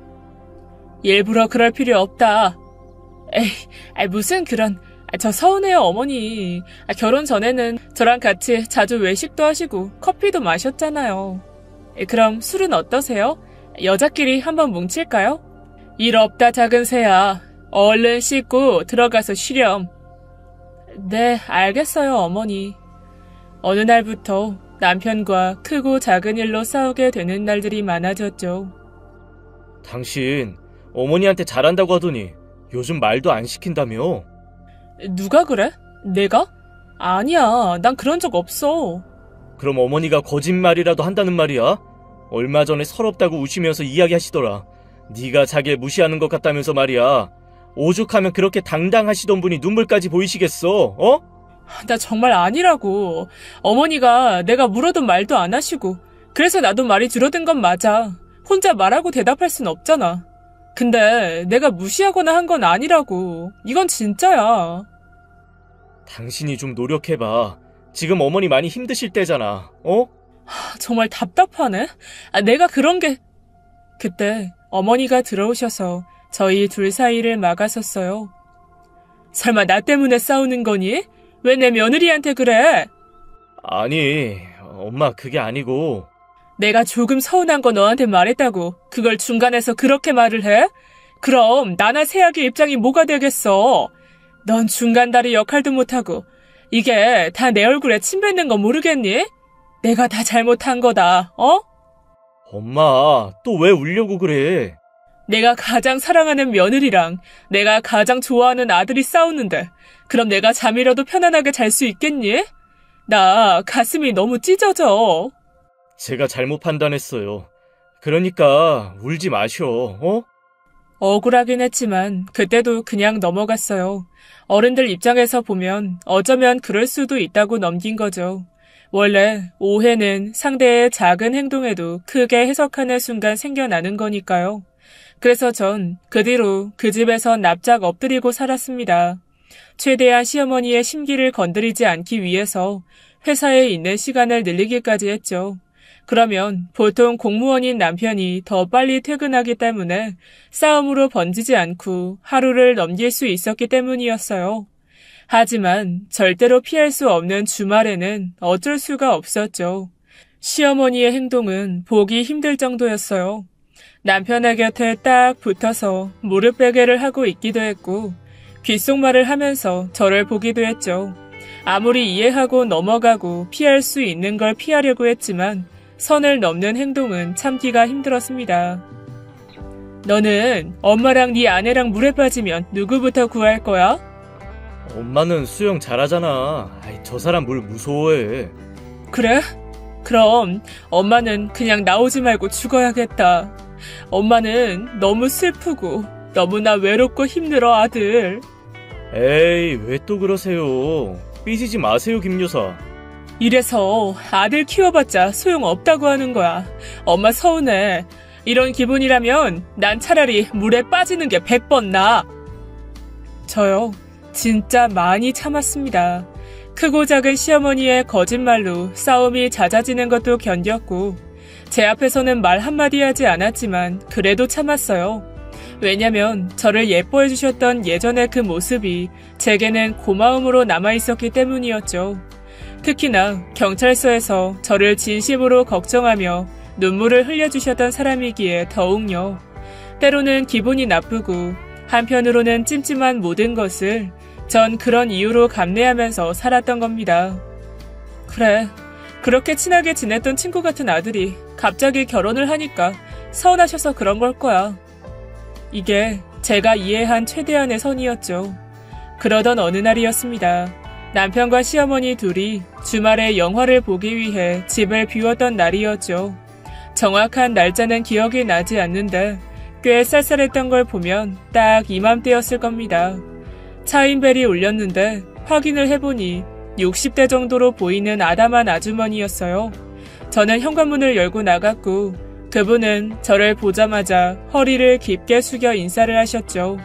일부러 그럴 필요 없다. 에이, 무슨 그런 저 서운해요, 어머니. 결혼 전에는 저랑 같이 자주 외식도 하시고 커피도 마셨잖아요. 그럼 술은 어떠세요? 여자끼리 한번 뭉칠까요? 일 없다, 작은 새야. 얼른 씻고 들어가서 쉬렴. 네, 알겠어요, 어머니. 어느 날부터 남편과 크고 작은 일로 싸우게 되는 날들이 많아졌죠. 당신 어머니한테 잘한다고 하더니 요즘 말도 안 시킨다며? 누가 그래? 내가? 아니야, 난 그런 적 없어. 그럼 어머니가 거짓말이라도 한다는 말이야? 얼마 전에 서럽다고 우시면서 이야기하시더라. 네가 자기를 무시하는 것 같다면서 말이야. 오죽하면 그렇게 당당하시던 분이 눈물까지 보이시겠어? 어? 나 정말 아니라고. 어머니가 내가 물어도 말도 안 하시고 그래서 나도 말이 줄어든 건 맞아. 혼자 말하고 대답할 순 없잖아. 근데 내가 무시하거나 한 건 아니라고. 이건 진짜야. 당신이 좀 노력해봐. 지금 어머니 많이 힘드실 때잖아. 어? 정말 답답하네. 내가 그런 게... 그때 어머니가 들어오셔서 저희 둘 사이를 막아섰어요. 설마 나 때문에 싸우는 거니? 왜 내 며느리한테 그래? 아니, 엄마 그게 아니고... 내가 조금 서운한 거 너한테 말했다고 그걸 중간에서 그렇게 말을 해? 그럼 나나 새아기 입장이 뭐가 되겠어? 넌 중간다리 역할도 못하고 이게 다 내 얼굴에 침 뱉는 거 모르겠니? 내가 다 잘못한 거다, 어? 엄마, 또 왜 울려고 그래? 내가 가장 사랑하는 며느리랑 내가 가장 좋아하는 아들이 싸우는데 그럼 내가 잠이라도 편안하게 잘 수 있겠니? 나 가슴이 너무 찢어져. 제가 잘못 판단했어요. 그러니까 울지 마셔, 어? 억울하긴 했지만 그때도 그냥 넘어갔어요. 어른들 입장에서 보면 어쩌면 그럴 수도 있다고 넘긴 거죠. 원래 오해는 상대의 작은 행동에도 크게 해석하는 순간 생겨나는 거니까요. 그래서 전 그 뒤로 그 집에서 납작 엎드리고 살았습니다. 최대한 시어머니의 심기를 건드리지 않기 위해서 회사에 있는 시간을 늘리기까지 했죠. 그러면 보통 공무원인 남편이 더 빨리 퇴근하기 때문에 싸움으로 번지지 않고 하루를 넘길 수 있었기 때문이었어요. 하지만 절대로 피할 수 없는 주말에는 어쩔 수가 없었죠. 시어머니의 행동은 보기 힘들 정도였어요. 남편의 곁에 딱 붙어서 무릎 베개를 하고 있기도 했고 귓속말을 하면서 저를 보기도 했죠. 아무리 이해하고 넘어가고 피할 수 있는 걸 피하려고 했지만 선을 넘는 행동은 참기가 힘들었습니다. 너는 엄마랑 네 아내랑 물에 빠지면 누구부터 구할 거야? 엄마는 수영 잘하잖아. 저 사람 물 무서워해. 그래? 그럼 엄마는 그냥 나오지 말고 죽어야겠다. 엄마는 너무 슬프고 너무나 외롭고 힘들어, 아들. 에이, 왜 또 그러세요. 삐지지 마세요, 김 여사. 이래서 아들 키워봤자 소용없다고 하는 거야. 엄마 서운해. 이런 기분이라면 난 차라리 물에 빠지는 게 100번 나아. 저요, 진짜 많이 참았습니다. 크고 작은 시어머니의 거짓말로 싸움이 잦아지는 것도 견뎠고 제 앞에서는 말 한마디 하지 않았지만 그래도 참았어요. 왜냐면 저를 예뻐해 주셨던 예전의 그 모습이 제게는 고마움으로 남아있었기 때문이었죠. 특히나 경찰서에서 저를 진심으로 걱정하며 눈물을 흘려주셨던 사람이기에 더욱요. 때로는 기분이 나쁘고 한편으로는 찜찜한 모든 것을 전 그런 이유로 감내하면서 살았던 겁니다. 그래, 그렇게 친하게 지냈던 친구 같은 아들이 갑자기 결혼을 하니까 서운하셔서 그런 걸 거야. 이게 제가 이해한 최대한의 선이었죠. 그러던 어느 날이었습니다. 남편과 시어머니 둘이 주말에 영화를 보기 위해 집을 비웠던 날이었죠. 정확한 날짜는 기억이 나지 않는데 꽤 쌀쌀했던 걸 보면 딱 이맘때였을 겁니다. 차인벨이 울렸는데 확인을 해보니 60대 정도로 보이는 아담한 아주머니였어요. 저는 현관문을 열고 나갔고 그분은 저를 보자마자 허리를 깊게 숙여 인사를 하셨죠.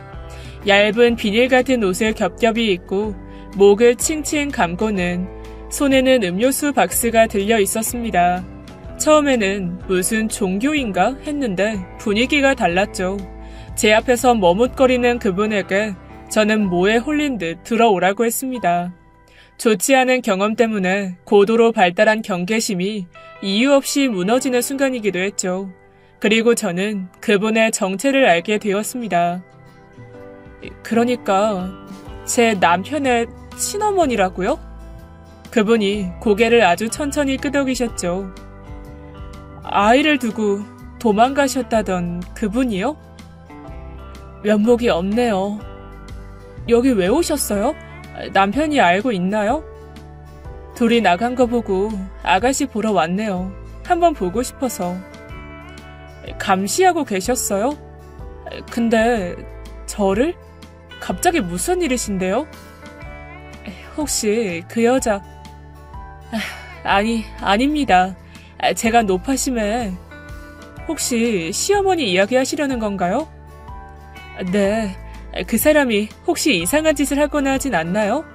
얇은 비닐 같은 옷을 겹겹이 입고 목을 칭칭 감고는 손에는 음료수 박스가 들려 있었습니다. 처음에는 무슨 종교인가 했는데 분위기가 달랐죠. 제 앞에서 머뭇거리는 그분에게 저는 모에 홀린 듯 들어오라고 했습니다. 좋지 않은 경험 때문에 고도로 발달한 경계심이 이유 없이 무너지는 순간이기도 했죠. 그리고 저는 그분의 정체를 알게 되었습니다. 그러니까 제 남편의 친어머니라고요? 그분이 고개를 아주 천천히 끄덕이셨죠. 아이를 두고 도망가셨다던 그분이요? 면목이 없네요. 여기 왜 오셨어요? 남편이 알고 있나요? 둘이 나간 거 보고 아가씨 보러 왔네요. 한번 보고 싶어서. 감시하고 계셨어요? 근데 저를? 갑자기 무슨 일이신데요? 혹시 그 여자... 아닙니다. 제가 노파심에... 혹시 시어머니 이야기하시려는 건가요? 네, 그 사람이 혹시 이상한 짓을 하거나 하진 않나요?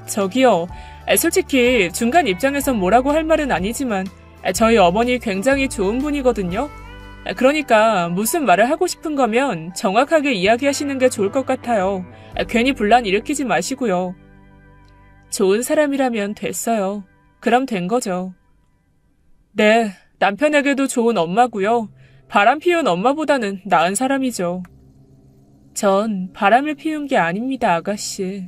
저기요. 솔직히 중간 입장에선 뭐라고 할 말은 아니지만 저희 어머니 굉장히 좋은 분이거든요. 그러니까 무슨 말을 하고 싶은 거면 정확하게 이야기하시는 게 좋을 것 같아요. 괜히 분란 일으키지 마시고요. 좋은 사람이라면 됐어요. 그럼 된 거죠. 네, 남편에게도 좋은 엄마고요. 바람 피운 엄마보다는 나은 사람이죠. 전 바람을 피운 게 아닙니다, 아가씨.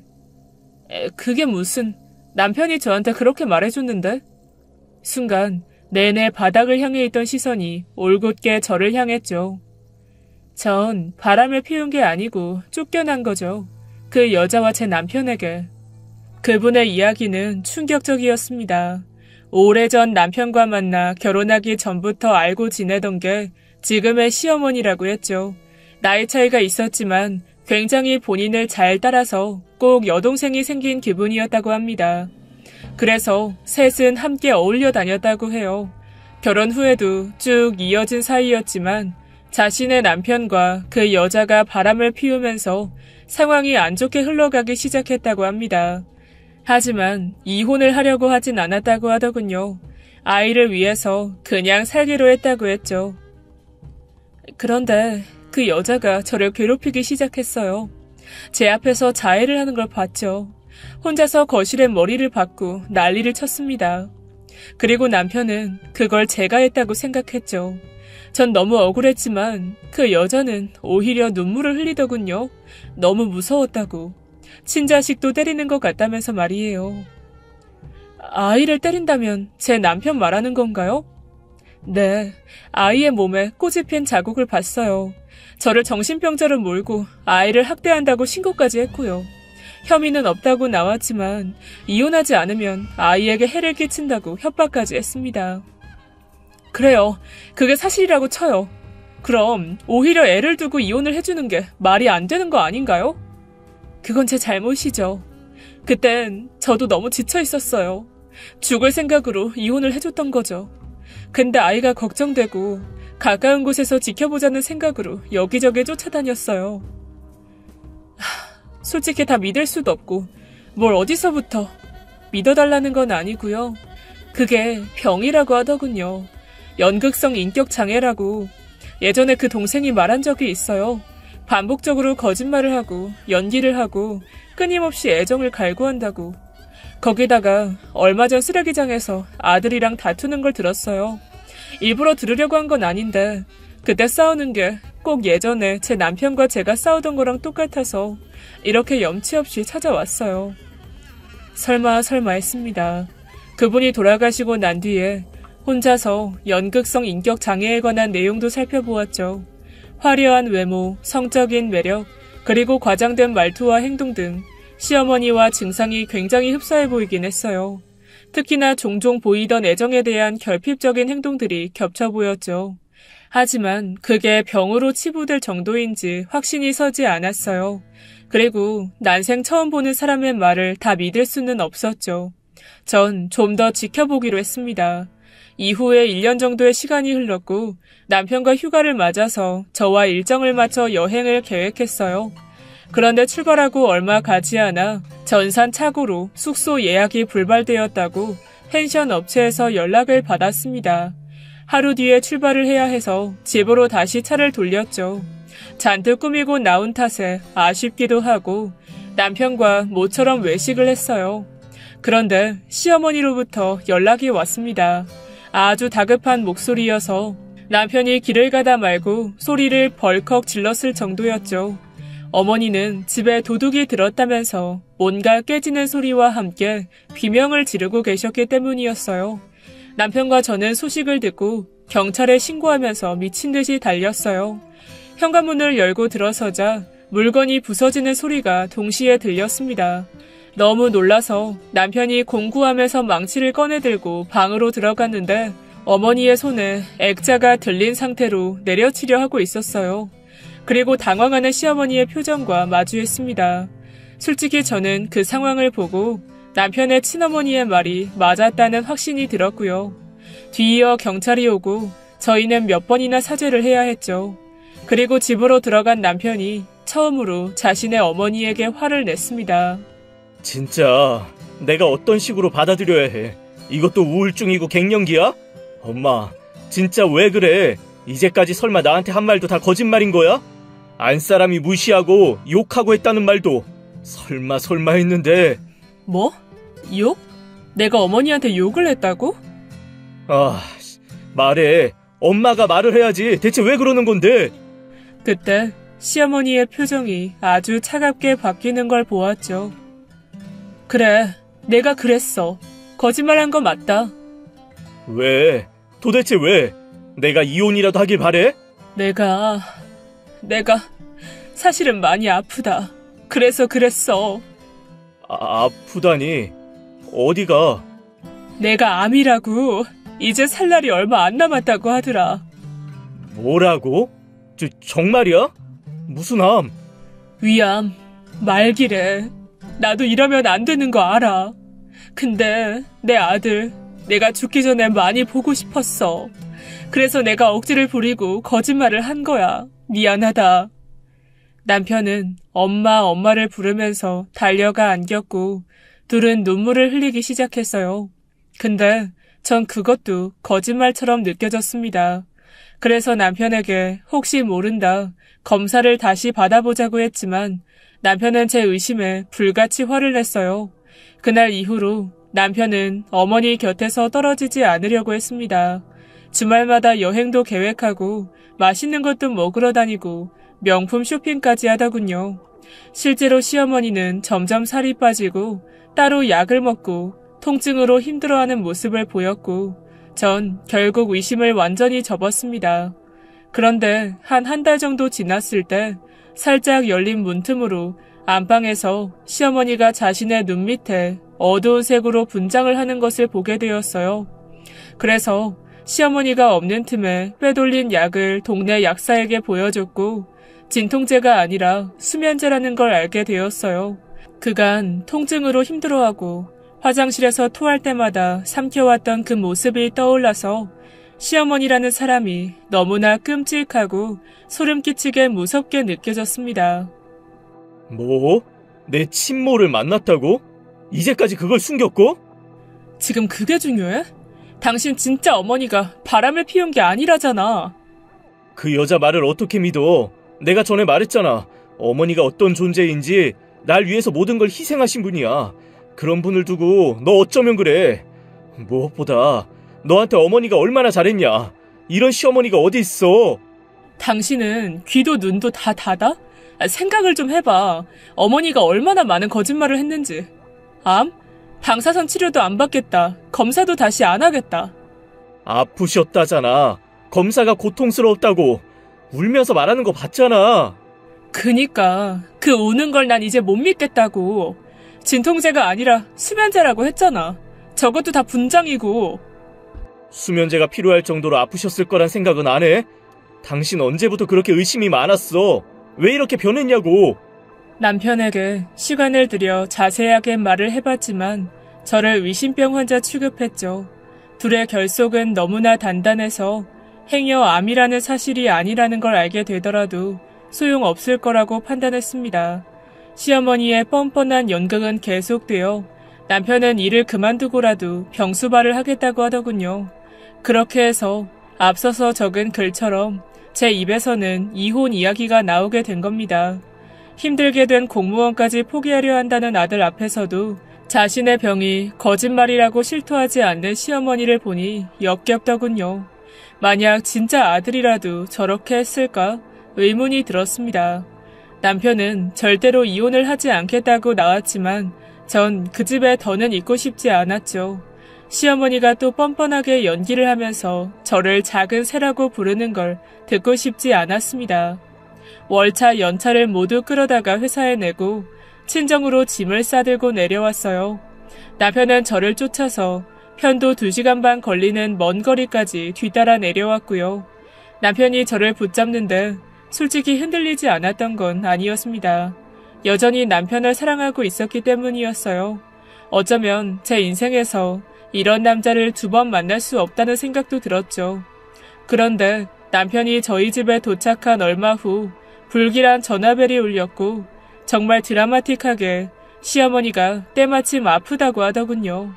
그게 무슨... 남편이 저한테 그렇게 말해줬는데? 순간 내내 바닥을 향해 있던 시선이 올곧게 저를 향했죠. 전 바람을 피운 게 아니고 쫓겨난 거죠. 그 여자와 제 남편에게. 그분의 이야기는 충격적이었습니다. 오래전 남편과 만나 결혼하기 전부터 알고 지내던 게 지금의 시어머니라고 했죠. 나이 차이가 있었지만 굉장히 본인을 잘 따라서 꼭 여동생이 생긴 기분이었다고 합니다. 그래서 셋은 함께 어울려 다녔다고 해요. 결혼 후에도 쭉 이어진 사이였지만 자신의 남편과 그 여자가 바람을 피우면서 상황이 안 좋게 흘러가기 시작했다고 합니다. 하지만 이혼을 하려고 하진 않았다고 하더군요. 아이를 위해서 그냥 살기로 했다고 했죠. 그런데 그 여자가 저를 괴롭히기 시작했어요. 제 앞에서 자해를 하는 걸 봤죠. 혼자서 거실에 머리를 박고 난리를 쳤습니다. 그리고 남편은 그걸 제가 했다고 생각했죠. 전 너무 억울했지만 그 여자는 오히려 눈물을 흘리더군요. 너무 무서웠다고. 친자식도 때리는 것 같다면서 말이에요. 아이를 때린다면 제 남편 말하는 건가요? 네, 아이의 몸에 꼬집힌 자국을 봤어요. 저를 정신병자로 몰고 아이를 학대한다고 신고까지 했고요. 혐의는 없다고 나왔지만 이혼하지 않으면 아이에게 해를 끼친다고 협박까지 했습니다. 그래요. 그게 사실이라고 쳐요. 그럼 오히려 애를 두고 이혼을 해주는 게 말이 안 되는 거 아닌가요? 그건 제 잘못이죠. 그땐 저도 너무 지쳐 있었어요. 죽을 생각으로 이혼을 해줬던 거죠. 근데 아이가 걱정되고 가까운 곳에서 지켜보자는 생각으로 여기저기 쫓아다녔어요. 솔직히 다 믿을 수도 없고 뭘 어디서부터 믿어달라는 건 아니고요. 그게 병이라고 하더군요. 연극성 인격장애라고. 예전에 그 동생이 말한 적이 있어요. 반복적으로 거짓말을 하고 연기를 하고 끊임없이 애정을 갈구한다고. 거기다가 얼마 전 쓰레기장에서 아들이랑 다투는 걸 들었어요. 일부러 들으려고 한 건 아닌데 그때 싸우는 게 꼭 예전에 제 남편과 제가 싸우던 거랑 똑같아서 이렇게 염치 없이 찾아왔어요. 설마 했습니다. 그분이 돌아가시고 난 뒤에 혼자서 연극성 인격장애에 관한 내용도 살펴보았죠. 화려한 외모, 성적인 매력, 그리고 과장된 말투와 행동 등 시어머니와 증상이 굉장히 흡사해 보이긴 했어요. 특히나 종종 보이던 애정에 대한 결핍적인 행동들이 겹쳐 보였죠. 하지만 그게 병으로 치부될 정도인지 확신이 서지 않았어요. 그리고 난생 처음 보는 사람의 말을 다 믿을 수는 없었죠. 전 좀 더 지켜보기로 했습니다. 이후에 1년 정도의 시간이 흘렀고 남편과 휴가를 맞아서 저와 일정을 맞춰 여행을 계획했어요. 그런데 출발하고 얼마 가지 않아 전산착오로 숙소 예약이 불발되었다고 펜션 업체에서 연락을 받았습니다. 하루 뒤에 출발을 해야 해서 집으로 다시 차를 돌렸죠. 잔뜩 꾸미고 나온 탓에 아쉽기도 하고 남편과 모처럼 외식을 했어요. 그런데 시어머니로부터 연락이 왔습니다. 아주 다급한 목소리여서 남편이 길을 가다 말고 소리를 벌컥 질렀을 정도였죠. 어머니는 집에 도둑이 들었다면서 뭔가 깨지는 소리와 함께 비명을 지르고 계셨기 때문이었어요. 남편과 저는 소식을 듣고 경찰에 신고하면서 미친 듯이 달렸어요. 현관문을 열고 들어서자 물건이 부서지는 소리가 동시에 들렸습니다. 너무 놀라서 남편이 공구하면서 망치를 꺼내들고 방으로 들어갔는데 어머니의 손에 액자가 들린 상태로 내려치려 하고 있었어요. 그리고 당황하는 시어머니의 표정과 마주했습니다. 솔직히 저는 그 상황을 보고 남편의 친어머니의 말이 맞았다는 확신이 들었고요. 뒤이어 경찰이 오고 저희는 몇 번이나 사죄를 해야 했죠. 그리고 집으로 들어간 남편이 처음으로 자신의 어머니에게 화를 냈습니다. 진짜 내가 어떤 식으로 받아들여야 해? 이것도 우울증이고 갱년기야? 엄마, 진짜 왜 그래? 이제까지 설마 나한테 한 말도 다 거짓말인 거야? 안 사람이 무시하고 욕하고 했다는 말도 설마 했는데. 뭐? 욕? 내가 어머니한테 욕을 했다고? 말해. 엄마가 말을 해야지. 대체 왜 그러는 건데? 그때 시어머니의 표정이 아주 차갑게 바뀌는 걸 보았죠. 그래, 내가 그랬어. 거짓말한 거 맞다. 왜? 도대체 왜? 내가 이혼이라도 하길 바래? 내가 사실은 많이 아프다. 그래서 그랬어. 아프다니? 어디가? 내가 암이라고. 이제 살 날이 얼마 안 남았다고 하더라. 뭐라고? 정말이야? 무슨 암? 위암, 말기래. 나도 이러면 안 되는 거 알아. 근데 내 아들, 내가 죽기 전에 많이 보고 싶었어. 그래서 내가 억지를 부리고 거짓말을 한 거야. 미안하다. 남편은 엄마를 부르면서 달려가 안겼고 둘은 눈물을 흘리기 시작했어요. 근데 전 그것도 거짓말처럼 느껴졌습니다. 그래서 남편에게 혹시 모른다 검사를 다시 받아보자고 했지만 남편은 제 의심에 불같이 화를 냈어요. 그날 이후로 남편은 어머니 곁에서 떨어지지 않으려고 했습니다. 주말마다 여행도 계획하고 맛있는 것도 먹으러 다니고 명품 쇼핑까지 하더군요. 실제로 시어머니는 점점 살이 빠지고 따로 약을 먹고 통증으로 힘들어하는 모습을 보였고 전 결국 의심을 완전히 접었습니다. 그런데 한 달 정도 지났을 때 살짝 열린 문틈으로 안방에서 시어머니가 자신의 눈 밑에 어두운 색으로 분장을 하는 것을 보게 되었어요. 그래서 시어머니가 없는 틈에 빼돌린 약을 동네 약사에게 보여줬고 진통제가 아니라 수면제라는 걸 알게 되었어요. 그간 통증으로 힘들어하고 화장실에서 토할 때마다 삼켜왔던 그 모습이 떠올라서 시어머니라는 사람이 너무나 끔찍하고 소름 끼치게 무섭게 느껴졌습니다. 뭐? 내 친모를 만났다고? 이제까지 그걸 숨겼고? 지금 그게 중요해? 당신 진짜 어머니가 바람을 피운 게 아니라잖아. 그 여자 말을 어떻게 믿어? 내가 전에 말했잖아. 어머니가 어떤 존재인지 날 위해서 모든 걸 희생하신 분이야. 그런 분을 두고 너 어쩌면 그래. 무엇보다 너한테 어머니가 얼마나 잘했냐. 이런 시어머니가 어디 있어. 당신은 귀도 눈도 다 닫아? 생각을 좀 해봐. 어머니가 얼마나 많은 거짓말을 했는지. 암? 방사선 치료도 안 받겠다. 검사도 다시 안 하겠다. 아프셨다잖아. 검사가 고통스러웠다고. 울면서 말하는 거 봤잖아. 그니까 그 우는 걸 난 이제 못 믿겠다고. 진통제가 아니라 수면제라고 했잖아. 저것도 다 분장이고. 수면제가 필요할 정도로 아프셨을 거란 생각은 안 해? 당신 언제부터 그렇게 의심이 많았어? 왜 이렇게 변했냐고. 남편에게 시간을 들여 자세하게 말을 해봤지만 저를 의심병 환자 취급했죠. 둘의 결속은 너무나 단단해서 행여 암이라는 사실이 아니라는 걸 알게 되더라도 소용없을 거라고 판단했습니다. 시어머니의 뻔뻔한 연극은 계속되어 남편은 일을 그만두고라도 병수발을 하겠다고 하더군요. 그렇게 해서 앞서서 적은 글처럼 제 입에서는 이혼 이야기가 나오게 된 겁니다. 힘들게 된 공무원까지 포기하려 한다는 아들 앞에서도 자신의 병이 거짓말이라고 실토하지 않는 시어머니를 보니 역겹더군요. 만약 진짜 아들이라도 저렇게 했을까 의문이 들었습니다. 남편은 절대로 이혼을 하지 않겠다고 나왔지만 전 그 집에 더는 있고 싶지 않았죠. 시어머니가 또 뻔뻔하게 연기를 하면서 저를 작은 새라고 부르는 걸 듣고 싶지 않았습니다. 월차 연차를 모두 끌어다가 회사에 내고 친정으로 짐을 싸들고 내려왔어요. 남편은 저를 쫓아서 편도 2시간 반 걸리는 먼 거리까지 뒤따라 내려왔고요. 남편이 저를 붙잡는데 솔직히 흔들리지 않았던 건 아니었습니다. 여전히 남편을 사랑하고 있었기 때문이었어요. 어쩌면 제 인생에서 이런 남자를 2번 만날 수 없다는 생각도 들었죠. 그런데 남편이 저희 집에 도착한 얼마 후 불길한 전화벨이 울렸고 정말 드라마틱하게 시어머니가 때마침 아프다고 하더군요.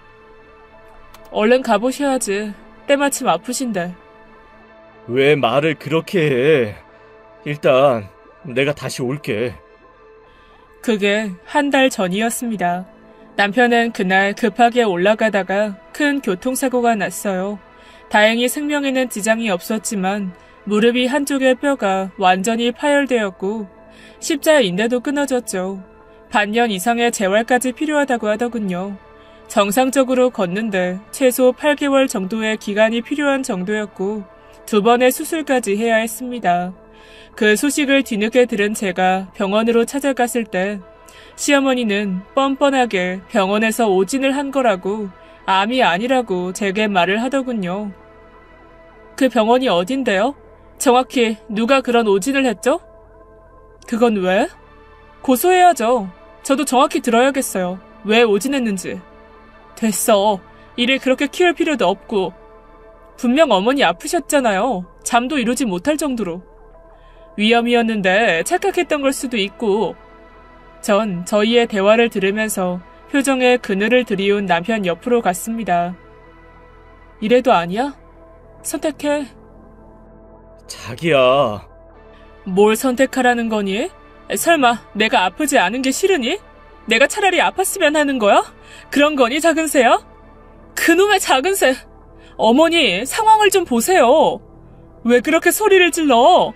얼른 가보셔야지. 때마침 아프신데. 왜 말을 그렇게 해? 일단 내가 다시 올게. 그게 한 달 전이었습니다. 남편은 그날 급하게 올라가다가 큰 교통사고가 났어요. 다행히 생명에는 지장이 없었지만 무릎이 한쪽의 뼈가 완전히 파열되었고 십자인대도 끊어졌죠. 반년 이상의 재활까지 필요하다고 하더군요. 정상적으로 걷는데 최소 8개월 정도의 기간이 필요한 정도였고 2번의 수술까지 해야 했습니다. 그 소식을 뒤늦게 들은 제가 병원으로 찾아갔을 때 시어머니는 뻔뻔하게 병원에서 오진을 한 거라고 암이 아니라고 제게 말을 하더군요. 그 병원이 어딘데요? 정확히 누가 그런 오진을 했죠? 그건 왜? 고소해야죠. 저도 정확히 들어야겠어요. 왜 오진했는지. 됐어. 일을 그렇게 키울 필요도 없고. 분명 어머니 아프셨잖아요. 잠도 이루지 못할 정도로. 위험이었는데 착각했던 걸 수도 있고. 전 저희의 대화를 들으면서 표정에 그늘을 들이운 남편 옆으로 갔습니다. 이래도 아니야? 선택해. 자기야. 뭘 선택하라는 거니? 설마 내가 아프지 않은 게 싫으니? 내가 차라리 아팠으면 하는 거야? 그런 거니, 작은 새야? 그놈의 작은 새! 어머니, 상황을 좀 보세요. 왜 그렇게 소리를 질러?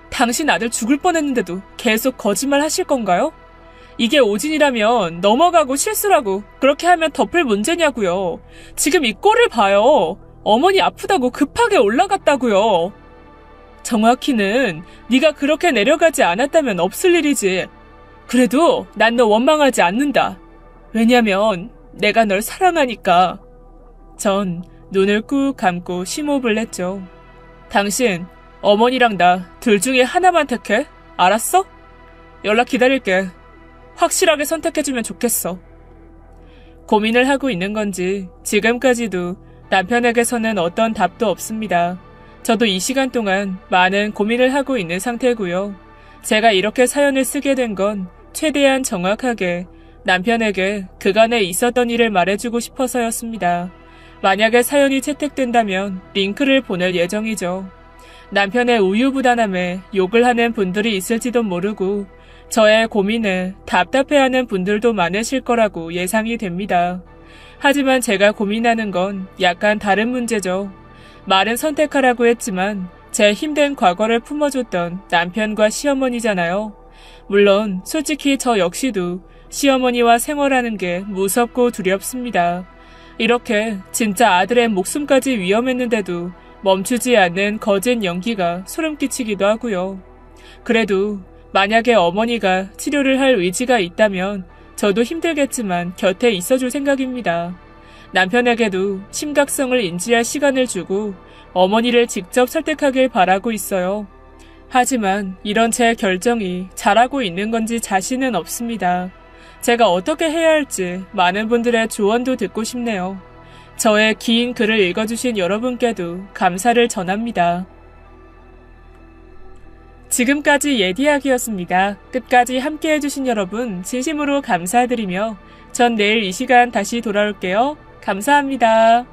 당신 아들 죽을 뻔했는데도 계속 거짓말 하실 건가요? 이게 오진이라면 넘어가고 실수라고 그렇게 하면 덮을 문제냐고요. 지금 이 꼴을 봐요. 어머니 아프다고 급하게 올라갔다고요. 정확히는 네가 그렇게 내려가지 않았다면 없을 일이지. 그래도 난 너 원망하지 않는다. 왜냐면 내가 널 사랑하니까. 전 눈을 꾹 감고 심호흡을 했죠. 당신 어머니랑 나 둘 중에 하나만 택해. 알았어? 연락 기다릴게. 확실하게 선택해주면 좋겠어. 고민을 하고 있는 건지 지금까지도 남편에게서는 어떤 답도 없습니다. 저도 이 시간 동안 많은 고민을 하고 있는 상태고요. 제가 이렇게 사연을 쓰게 된 건 최대한 정확하게 남편에게 그간에 있었던 일을 말해주고 싶어서였습니다. 만약에 사연이 채택된다면 링크를 보낼 예정이죠. 남편의 우유부단함에 욕을 하는 분들이 있을지도 모르고 저의 고민에 답답해하는 분들도 많으실 거라고 예상이 됩니다. 하지만 제가 고민하는 건 약간 다른 문제죠. 말은 선택하라고 했지만 제 힘든 과거를 품어줬던 남편과 시어머니잖아요. 물론 솔직히 저 역시도 시어머니와 생활하는 게 무섭고 두렵습니다. 이렇게 진짜 아들의 목숨까지 위험했는데도 멈추지 않는 거짓 연기가 소름 끼치기도 하고요. 그래도 만약에 어머니가 치료를 할 의지가 있다면 저도 힘들겠지만 곁에 있어줄 생각입니다. 남편에게도 심각성을 인지할 시간을 주고 어머니를 직접 설득하길 바라고 있어요. 하지만 이런 제 결정이 잘하고 있는 건지 자신은 없습니다. 제가 어떻게 해야 할지 많은 분들의 조언도 듣고 싶네요. 저의 긴 글을 읽어주신 여러분께도 감사를 전합니다. 지금까지 예디학이었습니다. 끝까지 함께 해주신 여러분 진심으로 감사드리며 전 내일 이 시간 다시 돌아올게요. 감사합니다.